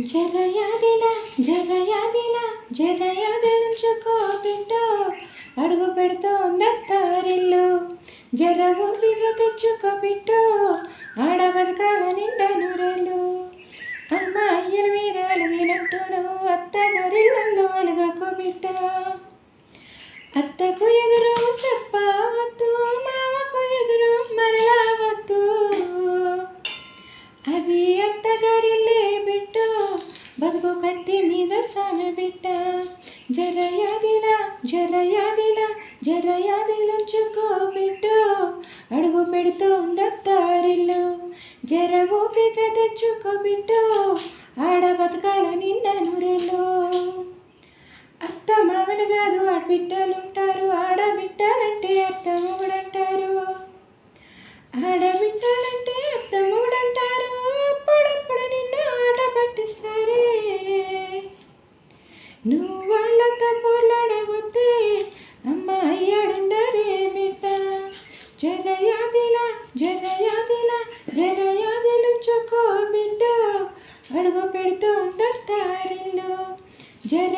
జరయాదిలా జరయాదిలా జరయాదించుకో బిడ్డో అడుగు పెడుతోందత్తారిల్లు జర ఊపిగ తెచ్చుకో బిడ్డో ఆడ బతకాల నిండా నూరేళ్ళు అమ్మ అయ్యల మీద అలిగినట్టు నువ్వు అత్తగారిళ్ళల్లో అలగకు బిడ్డ అత్తకు ఎదురు చెప్పవద్దు మామకు ఎదురు మరలా వద్దు అది అత్తగారిల్లే బిడ్డ బతుకు కత్తి మీద సామె బిడ్డ జరయాదిలా జరయాదిలా జరయాదిలంచుకో బిడ్డ అడుగు పెడుతోందత్తారిల్లు జర ఓపిక తెచ్చుకో బిడ్డ ఆడ బతకాల నిండా నూరెళ్ళు అత్త మామలు కాదు ఆడబిడ్డలుంటారు ఆడబిడ్డలంటే అత్తమ్ముడంటారు ఆడబిడ్డలంటే అత్తమ్ముడంటారు అప్పుడప్పుడు నిన్ను ఆట పట్టిస్తారే నువ్వు వాళ్ళతో పోలాడవద్దే అమ్మ అయ్యాడుండరే బిడ్డ జరయాదిలా జరయాదిలా జరయాదిలుంచుకో బిడ్డ అడుగు పెడుతోందత్తారిల్లు జర